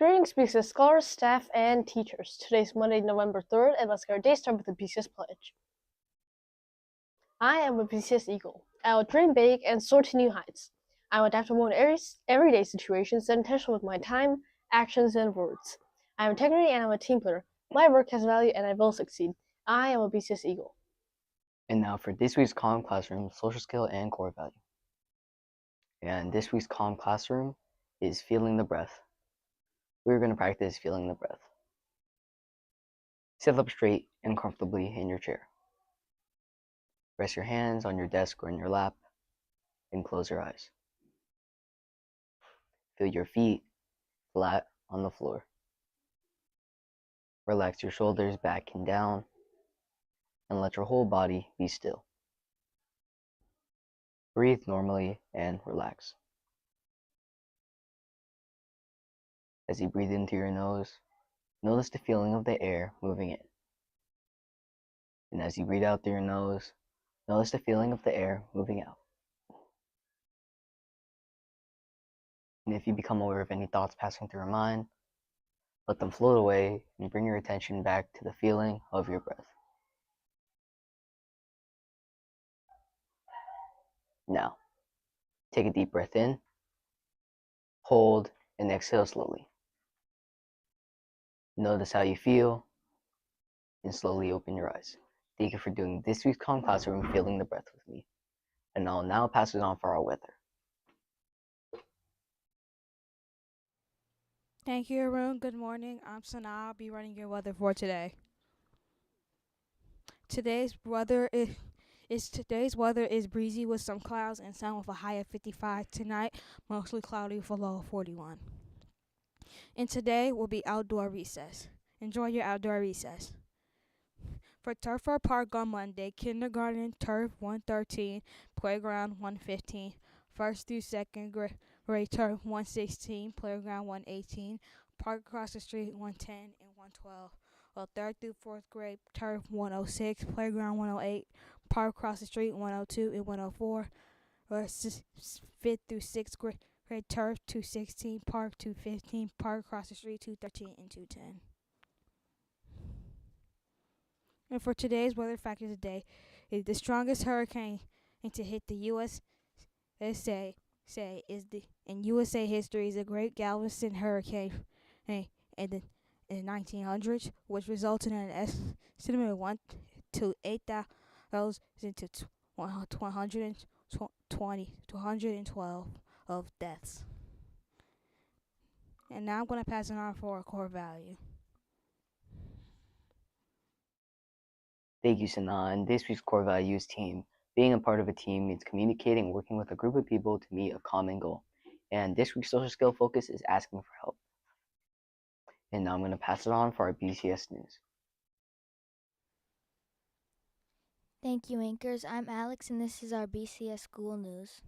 Greetings, BCS scholars, staff, and teachers. Today's Monday, November 3rd, and let's get our day started with the BCS Pledge. I am a BCS Eagle. I will dream big and soar to new heights. I will adapt to more everyday situations and intentional with my time, actions, and words. I have integrity and I'm a team player. My work has value and I will succeed. I am a BCS Eagle. And now for this week's Calm Classroom, social skill and core value. And this week's Calm Classroom is feeling the breath. We're going to practice feeling the breath. Sit up straight and comfortably in your chair. Rest your hands on your desk or in your lap and close your eyes. Feel your feet flat on the floor. Relax your shoulders back and down and let your whole body be still. Breathe normally and relax. As you breathe into your nose, notice the feeling of the air moving in. And as you breathe out through your nose, notice the feeling of the air moving out. And if you become aware of any thoughts passing through your mind, let them float away and bring your attention back to the feeling of your breath. Now, take a deep breath in, hold, and exhale slowly. Notice how you feel, and slowly open your eyes. Thank you for doing this week's Calm Classroom, Feeling the Breath with me. And I'll now pass it on for our weather. Thank you, Arun. Good morning. I'm Sana. I'll be running your weather for today. Today's weather is breezy with some clouds and sun with a high of 55. Tonight, mostly cloudy with a low of 41. And today will be outdoor recess. Enjoy your outdoor recess. For Turf or Park on Monday, kindergarten turf 113, playground 115, first through second grade turf 116, playground 118, park across the street 110 and 112. Well, third through fourth grade turf 106, playground 108, park across the street 102 and 104. Or fifth through sixth grade turf 216, park 215, park across the street 213 and 210. And for today's weather factor today, is the strongest hurricane to hit the USA in USA history is the Great Galveston Hurricane in the 1900s, which resulted in an estimate of 1 to 8,000 to 112 of deaths. And now I'm going to pass it on for a core value. Thank you, Sana. And this week's core value is team. Being a part of a team means communicating and working with a group of people to meet a common goal. And this week's social skill focus is asking for help. And now I'm going to pass it on for our BCS news. Thank you, anchors. I'm Alex, and this is our BCS school news.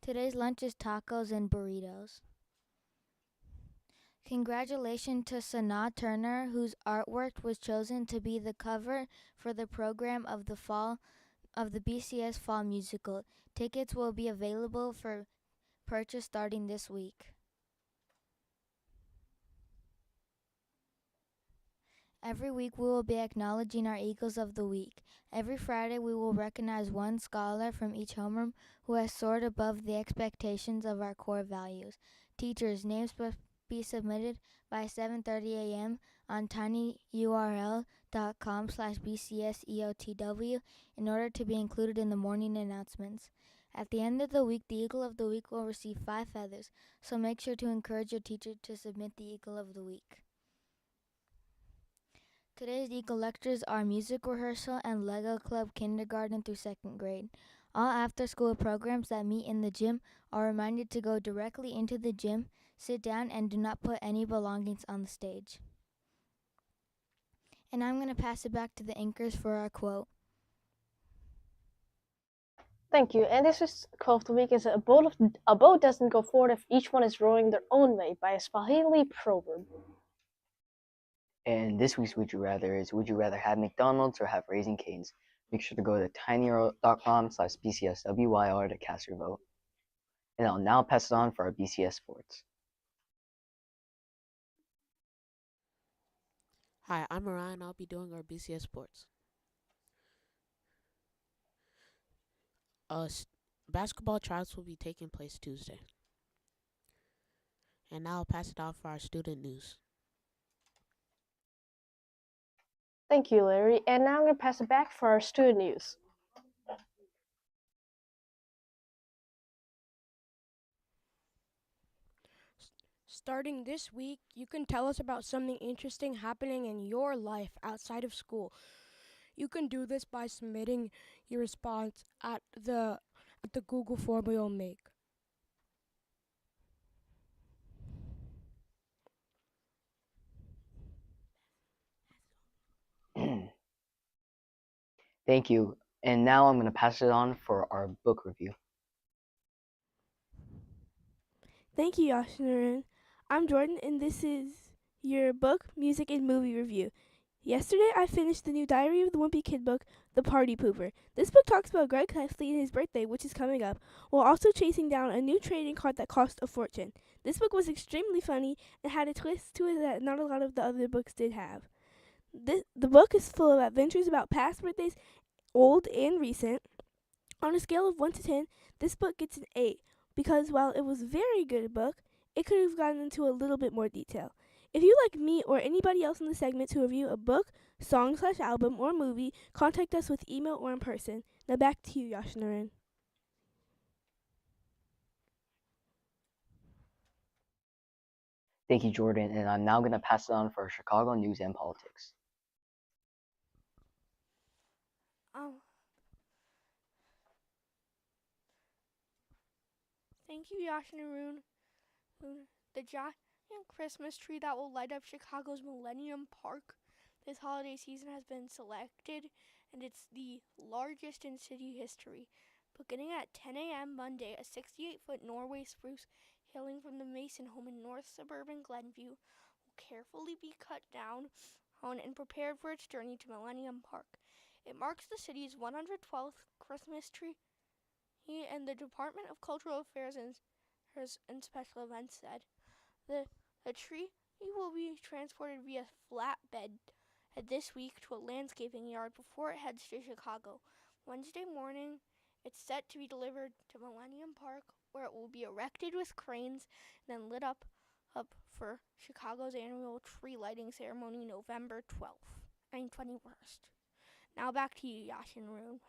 Today's lunch is tacos and burritos. Congratulations to Sana Turner, whose artwork was chosen to be the cover for the program of the BCS Fall Musical. Tickets will be available for purchase starting this week. Every week we will be acknowledging our Eagles of the Week. Every Friday we will recognize one scholar from each homeroom who has soared above the expectations of our core values. Teachers, names must be submitted by 7:30 a.m. on tinyurl.com/bcseotw in order to be included in the morning announcements. At the end of the week, the Eagle of the Week will receive 5 feathers, so make sure to encourage your teacher to submit the Eagle of the Week. Today's Eagle lectures are music rehearsal and Lego Club kindergarten through 2nd grade. All after-school programs that meet in the gym are reminded to go directly into the gym, sit down, and do not put any belongings on the stage. And I'm going to pass it back to the anchors for our quote. Thank you. And this week's quote of the week is a boat doesn't go forward if each one is rowing their own way, by a Swahili proverb. And this week's Would You Rather is, would you rather have McDonald's or have Raising Cane's? Make sure to go to tinyurl.com/bcswyr to cast your vote. And I'll now pass it on for our BCS sports. Hi, I'm Mariah and I'll be doing our BCS sports. Uh, s- Basketball tryouts will be taking place Tuesday. And now I'll pass it off for our student news. Thank you, Larry. And now I'm going to pass it back for our student news. Starting this week, you can tell us about something interesting happening in your life outside of school. You can do this by submitting your response at the Google form we'll make. Thank you. And now I'm going to pass it on for our book review. Thank you, Yashinarun. I'm Jordan, and this is your book, music, and movie review. Yesterday, I finished the new Diary of the Wimpy Kid book, The Party Pooper. This book talks about Greg Heffley and his birthday, which is coming up, while also chasing down a new trading card that cost a fortune. This book was extremely funny and had a twist to it that not a lot of the other books did have. The book is full of adventures about past birthdays, old and recent. On a scale of 1 to 10, this book gets an 8 because while it was a very good book, it could have gotten into a little bit more detail. If you like me or anybody else in the segment to review a book, song/album, or movie, contact us with email or in person. Now back to you, Yashinarun. Thank you, Jordan. And I'm now going to pass it on for Chicago news and politics. Thank you, Yashinarun. The giant Christmas tree that will light up Chicago's Millennium Park this holiday season has been selected, and it's the largest in city history. Beginning at 10 a.m. Monday, a 68-foot Norway spruce hailing from the Mason home in north suburban Glenview will carefully be cut down and prepared for its journey to Millennium Park. It marks the city's 112th Christmas tree, and the Department of Cultural Affairs and Special Events said. The tree will be transported via flatbed this week to a landscaping yard before it heads to Chicago. Wednesday morning, it's set to be delivered to Millennium Park, where it will be erected with cranes and then lit up for Chicago's annual tree lighting ceremony November 12th and 21st. Now back to you, Yashinarun.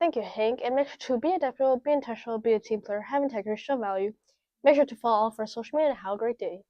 Thank you, Hank. And make sure to be adaptable, be intentional, be a team player, have integrity, show value. Make sure to follow all of our social media and have a great day.